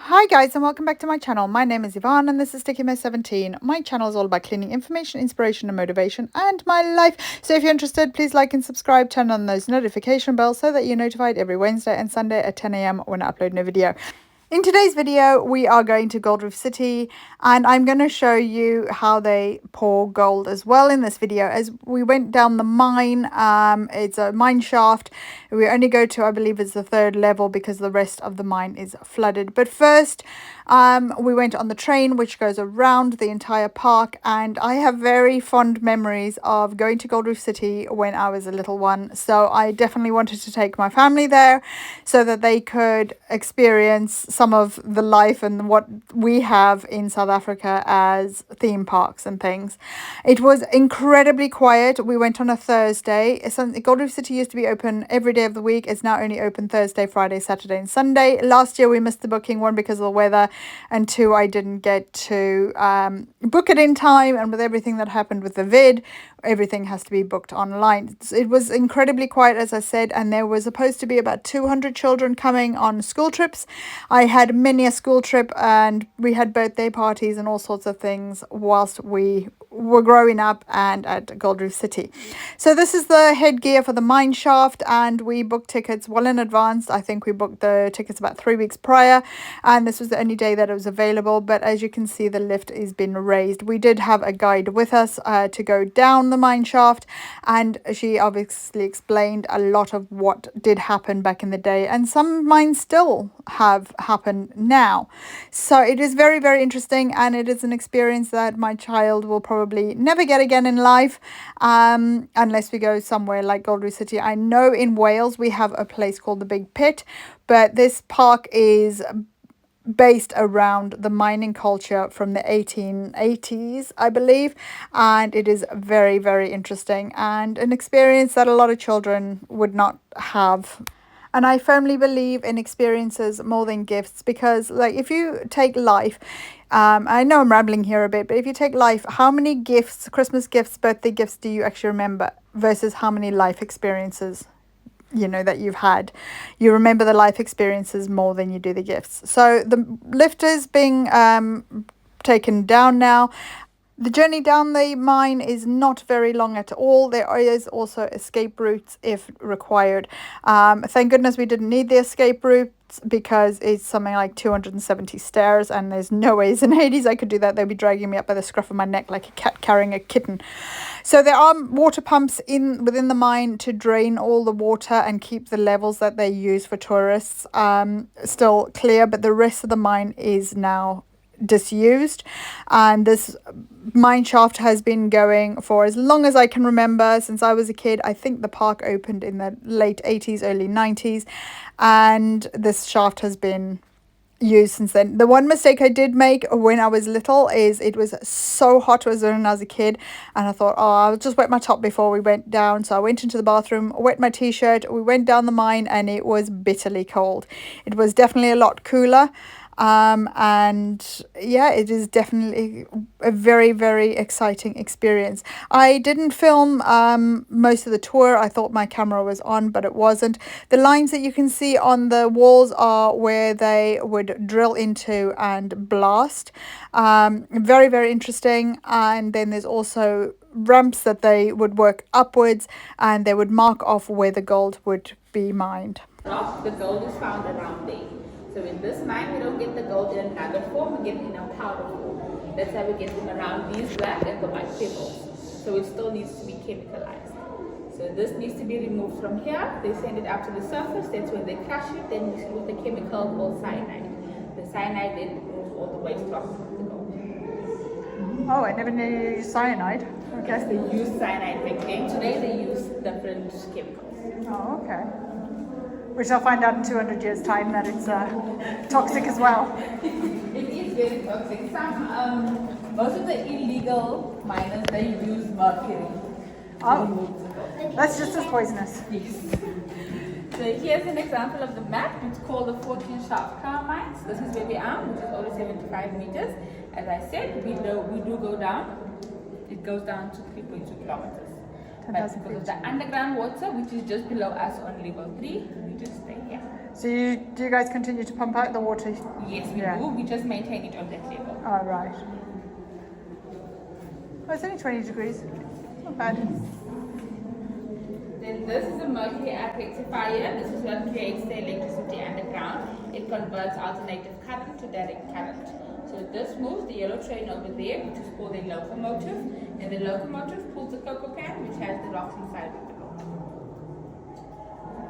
Hi guys and welcome back to my channel. My name is Yvonne and this is STICKYMESS17. My channel is all about cleaning, information, inspiration and motivation and my life. So if you're interested, please like and subscribe, turn on those notification bells so that you're notified every Wednesday and Sunday at 10 AM when I upload a new video. In today's video, we are going to Gold Reef City and I'm going to show you how they pour gold as well in this video. As we went down the mine, it's a mine shaft. We only go to, I believe it's the 3rd level because the rest of the mine is flooded. But first, we went on the train which goes around the entire park, and I have very fond memories of going to Gold Reef City when I was a little one. So I definitely wanted to take my family there so that they could experience some of the life and what we have in South Africa as theme parks and things. It was incredibly quiet. We went on a Thursday. Gold Reef City used to be open every day of the week. It's now only open Thursday, Friday, Saturday and Sunday. Last year we missed the booking, one because of the weather and two, I didn't get to book it in time, and with everything that happened with the vid, everything has to be booked online. It was incredibly quiet, as I said, and there was supposed to be about 200 children coming on school trips. I had many a school trip and we had birthday parties and all sorts of things whilst we were growing up and at Gold Reef City. So this is the headgear for the mine shaft, and we booked tickets well in advance. I think we booked the tickets about 3 weeks prior, and this was the only day that it was available. But as you can see, the lift is been raised. We did have a guide with us to go down the mine shaft, and she obviously explained a lot of what did happen back in the day, and some mines still have happened now. So it is very, very interesting, and it is an experience that my child will probably never get again in life, unless we go somewhere like Gold Reef City. I know in Wales we have a place called the Big Pit, but this park is based around the mining culture from the 1880s, I believe, and it is very, very interesting and an experience that a lot of children would not have. And I firmly believe in experiences more than gifts, because like if you take life, I know I'm rambling here a bit, but if you take life, how many gifts, Christmas gifts, birthday gifts do you actually remember versus how many life experiences that you've had? You remember the life experiences more than you do the gifts. So the lift is being taken down now. The journey down the mine is not very long at all. There is also escape routes if required. Thank goodness we didn't need the escape routes, because it's something like 270 stairs and there's no ways in Hades I could do that. They'd be dragging me up by the scruff of my neck like a cat carrying a kitten. So there are water pumps within the mine to drain all the water and keep the levels that they use for tourists still clear, but the rest of the mine is now disused, and this mine shaft has been going for as long as I can remember, since I was a kid. I think the park opened in the late 80s, early 90s, and this shaft has been used since then. The one mistake I did make when I was little is it was so hot when I was a kid, and I thought, oh, I'll just wet my top before we went down. So I went into the bathroom, wet my t-shirt, we went down the mine, and it was bitterly cold. It was definitely a lot cooler. And yeah, it is definitely a very, very exciting experience. I didn't film most of the tour. I thought my camera was on, but it wasn't. The lines that you can see on the walls are where they would drill into and blast. Very, very interesting. And then there's also ramps that they would work upwards, and they would mark off where the gold would be mined. The gold is found around there. So in this mine, we don't get the gold in a nugget form, we get it in a powder form. That's how we get them around these black and the white pebbles. So it still needs to be chemicalized. So this needs to be removed from here. They send it up to the surface. That's when they crush it. Then mix it with the chemical called cyanide. The cyanide then removes all the waste rock from the gold. Oh, I never knew you used cyanide. Okay. Yes, they use cyanide back then. Today they use different chemicals. Oh, okay. Which I'll find out in 200 years' time that it's toxic as well. It is very toxic. Most of the illegal miners, they use mercury. Oh, that's just as poisonous. Yes. So here's an example of the map. It's called the 14 shaft crown mines. This is where we are, which is only 75 meters. As I said, we do go down. It goes down to 3.2 kilometers. But because of the underground water, which is just below us on level 3, we just stay here. So do you guys continue to pump out the water? Yes, we do. We just maintain it on that level. Oh, right. Oh, it's only 20 degrees. Not bad. Then this is a mercury arc rectifier. This is what creates the electricity underground. It converts alternative current to direct current. So this moves the yellow train over there, which is called a locomotive. And the locomotive pulls the cocoa can, which has the rocks inside of the boat.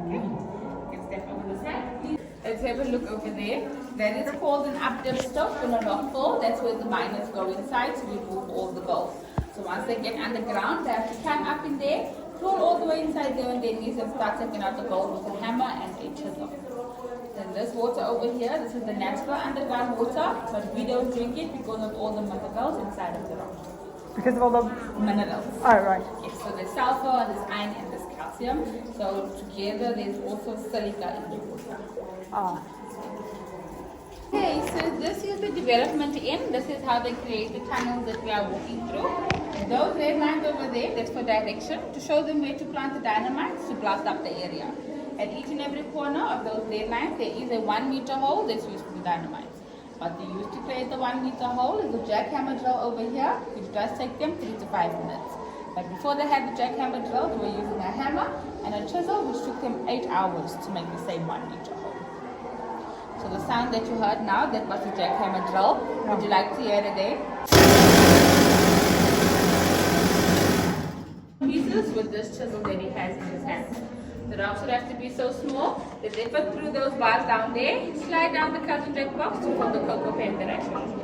Okay, you can step over the side. Let's have a look over there. That is called an up-dip stop in a rock fall. That's where the miners go inside to remove all the gold. So once they get underground, they have to climb up in there, crawl all the way inside there, and then use and start taking out the gold with a hammer and a chisel. Then this water over here, this is the natural underground water, but we don't drink it because of all the minerals inside of the rock. Because of all the minerals. Oh, right. Yes, so there's sulfur, there's iron, and there's calcium. So together, there's also silica in the water. Ah. Okay, so this is the development end. This is how they create the tunnels that we are walking through. And those red lines over there, that's for direction, to show them where to plant the dynamites to blast up the area. At each and every corner of those red lines, there is a 1 meter hole that's used for the dynamites. What they use to create the 1 meter hole is the jackhammer drill over here, which does take them 3 to 5 minutes. But before they had the jackhammer drill, they were using a hammer and a chisel, which took them 8 hours to make the same 1 meter hole. So the sound that you heard now, that was the jackhammer drill. Would you like to hear it again? Pieces with this chisel that he has in his hand. The rocks would have to be so small that they put through those bars down there, slide down the cousin jack box to fill the cocoa pan that I showed you.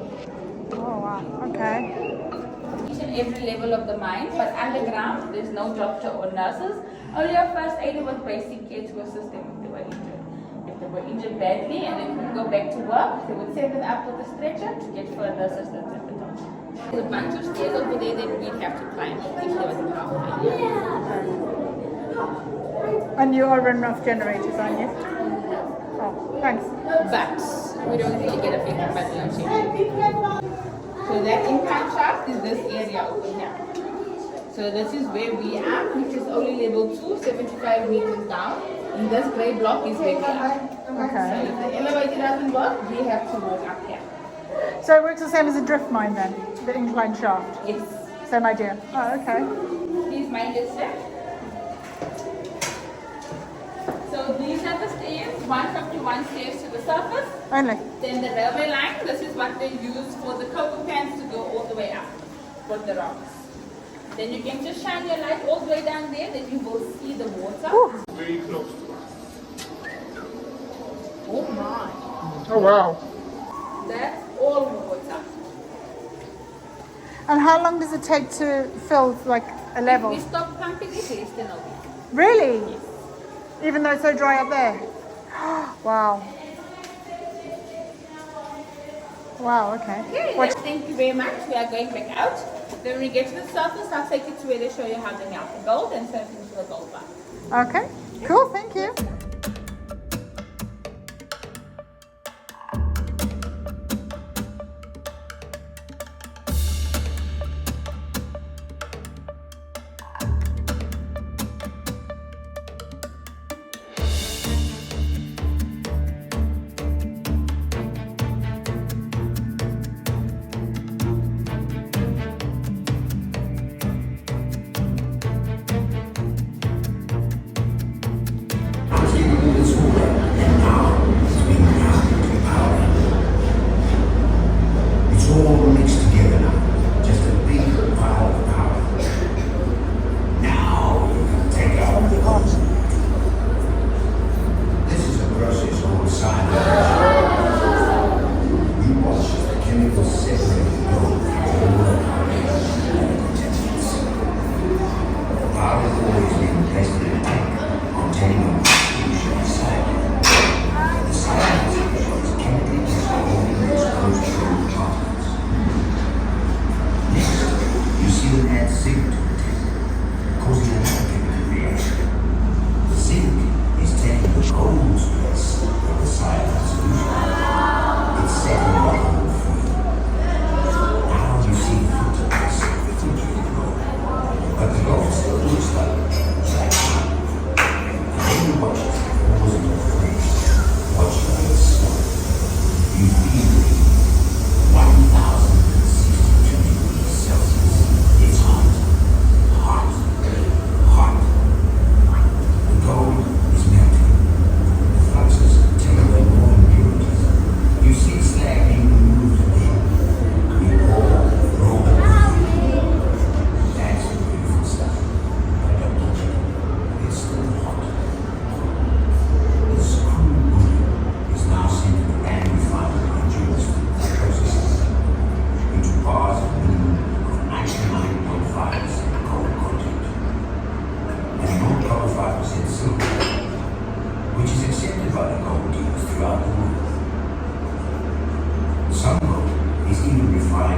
Oh, wow. Okay. Each and every level of the mine, but underground, there's no doctor or nurses. Only a first aider with basic care to assist them if they were injured. If they were injured badly and they couldn't go back to work, they would send them up with a stretcher to get further assistance at the top. There's a bunch of stairs over there that we'd have to climb if there was a pathway. And you are running off generators, aren't you? Oh, thanks. But we don't really get a big load shedding. So that incline shaft is this area over here. So this is where we are, which is only level 2, 75 meters down. And this grey block is where we are. Okay. So if the elevator doesn't work, we have to walk up here. So it works the same as a drift mine then, the incline shaft? Yes. Same idea. Oh, okay. Please mind your step. So these are the stairs, 151 stairs to the surface. Only? Then the railway line, this is what they use for the cocoa pans to go all the way up for the rocks. Then you can just shine your light all the way down there, then you will see the water. Ooh. Very close. Oh my. Oh, wow. That's all water. And how long does it take to fill like a level? If we stop pumping it, less than a week. Really? Yes. Even though it's so dry up there? Wow. Wow, okay. Okay, What? thank you very much. We are going back out. Then when we get to the surface, I'll take you to where they show you how they melt the gold and turn it into the gold bar. Okay, cool, thank you.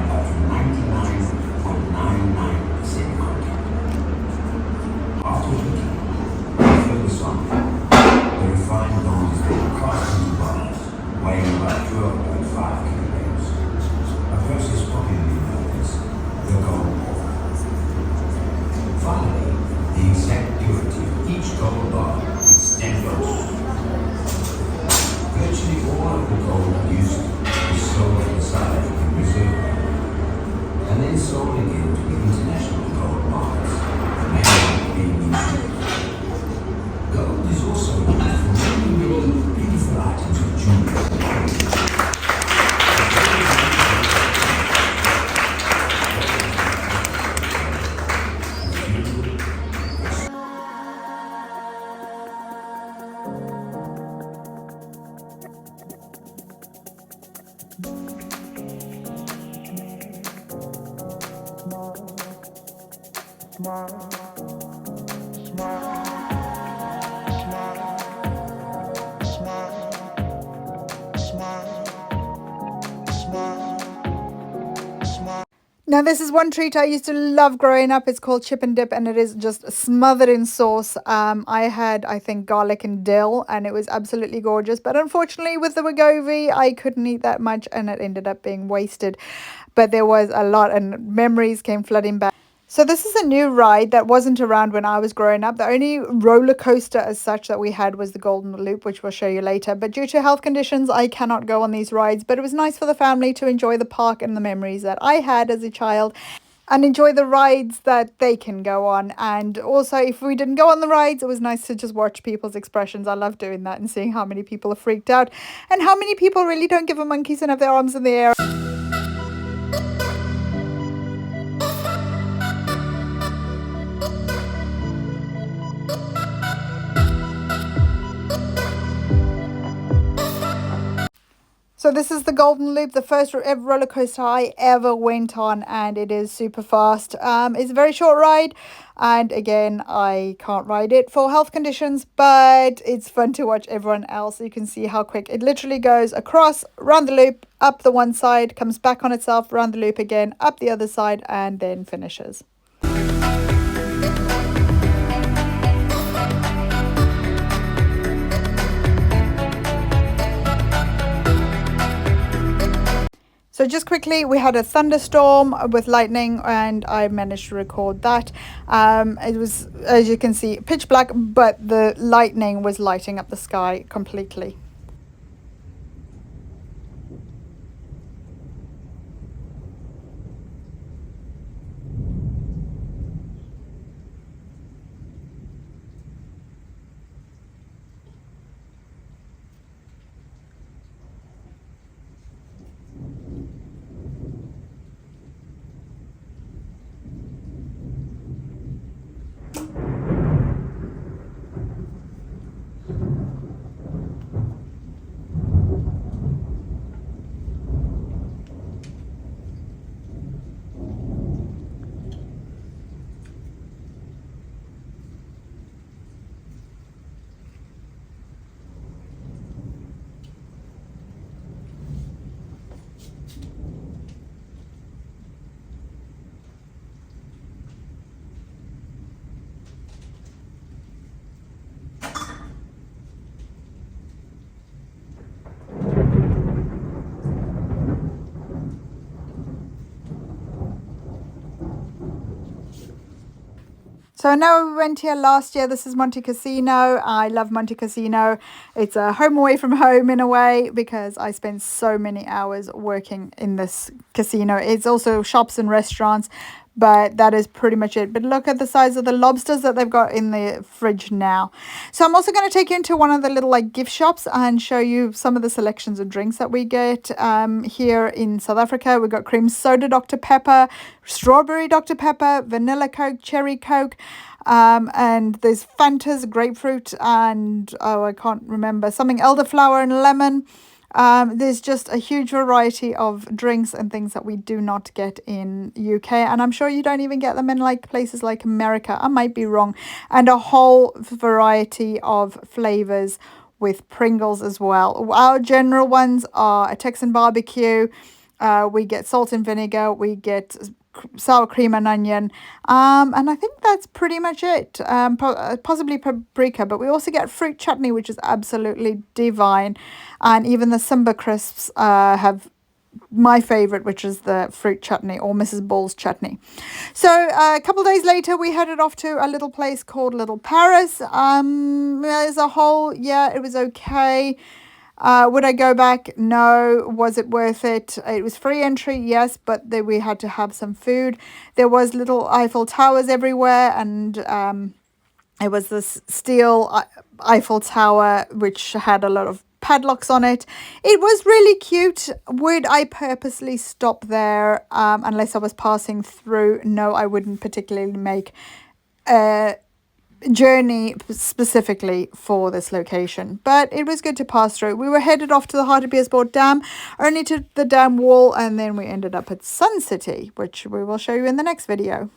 up to 99.99% contact. After heating, focus on the refined gold is then cast into bars, weighing about 12.5 kilograms. A process popularly known as the gold pour. Finally, the exact purity of each gold bar is standardized. Virtually all of the gold used is sold at the South African Reserve Bank, and then sold again to the international gold markets, the main being in Europe. Gold is also used for many, many beautiful items of jewelry. Now, this is one treat I used to love growing up. It's called chip and dip, and it is just smothered in sauce. I had, I think, garlic and dill, and it was absolutely gorgeous. But unfortunately, with the Wegovy, I couldn't eat that much, and it ended up being wasted. But there was a lot, and memories came flooding back. So this is a new ride that wasn't around when I was growing up. The only roller coaster as such that we had was the Golden Loop, which we'll show you later. But due to health conditions, I cannot go on these rides. But it was nice for the family to enjoy the park and the memories that I had as a child and enjoy the rides that they can go on. And also, if we didn't go on the rides, it was nice to just watch people's expressions. I love doing that and seeing how many people are freaked out and how many people really don't give a monkeys and have their arms in the air. So this is the Golden Loop, the first ever roller coaster I ever went on, and it is super fast. It's a very short ride, and again, I can't ride it for health conditions, but it's fun to watch everyone else. You can see how quick it literally goes across, round the loop, up the one side, comes back on itself, round the loop again, up the other side, and then finishes. So just quickly, we had a thunderstorm with lightning, and I managed to record that. It was, as you can see, pitch black, but the lightning was lighting up the sky completely. So I know we went here last year. This is Monte Casino. I love Monte Casino. It's a home away from home in a way because I spent so many hours working in this casino. It's also shops and restaurants, but that is pretty much it. But look at the size of the lobsters that they've got in the fridge now. So I'm also going to take you into one of the little like gift shops and show you some of the selections of drinks that we get here in South Africa. We've got cream soda Dr. Pepper, strawberry Dr. Pepper, vanilla Coke, cherry Coke, and there's Fantas, grapefruit, and oh, I can't remember, something elderflower and lemon. There's just a huge variety of drinks and things that we do not get in UK, and I'm sure you don't even get them in like places like America. I might be wrong. And a whole variety of flavors with Pringles as well. Our general ones are a Texan barbecue, we get salt and vinegar, we get sour cream and onion, and I think that's pretty much it. Possibly paprika, but we also get fruit chutney, which is absolutely divine, and even the Simba crisps have my favorite, which is the fruit chutney or Mrs. Ball's chutney. So a couple days later, we headed off to a little place called Little Paris. As a whole, yeah, it was okay. Would I go back? No. Was it worth it? It was free entry, yes, but we had to have some food. There was little Eiffel Towers everywhere, and it was this steel Eiffel Tower which had a lot of padlocks on it. It was really cute. Would I purposely stop there unless I was passing through? No, I wouldn't particularly make a journey specifically for this location, but it was good to pass through. We were headed off to the Hartbeespoort Dam, only to the dam wall, and then we ended up at Sun City, which we will show you in the next video.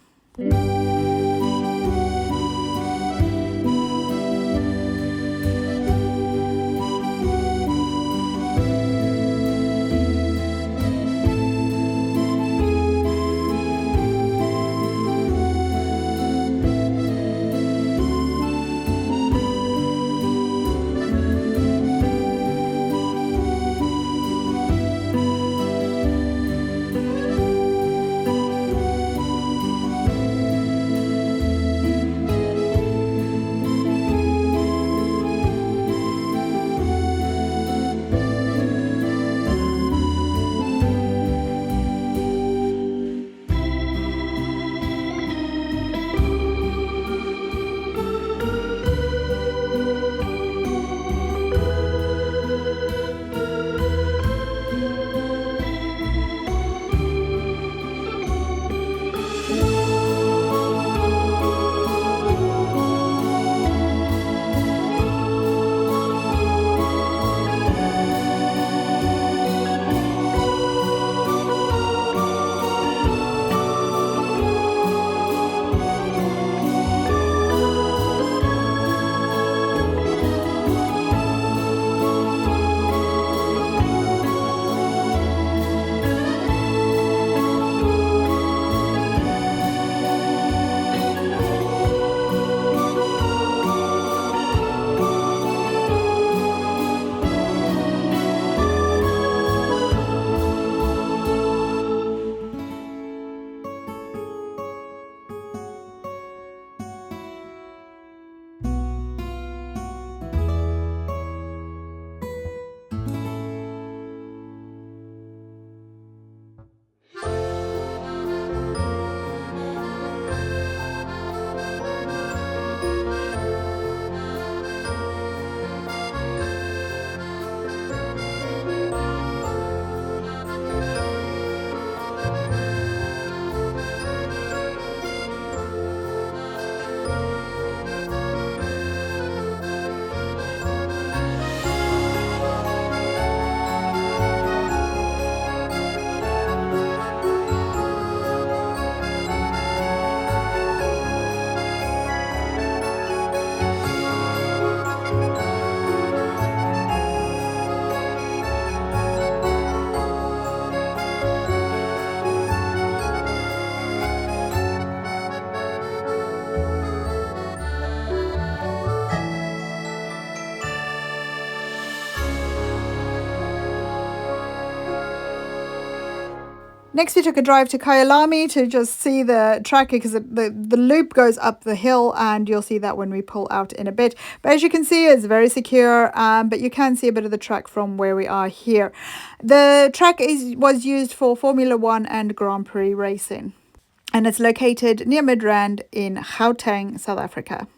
Next, we took a drive to Kyalami to just see the track, because the loop goes up the hill, and you'll see that when we pull out in a bit. But as you can see, it's very secure, but you can see a bit of the track from where we are here. The track was used for Formula 1 and Grand Prix racing, and it's located near Midrand in Gauteng, South Africa.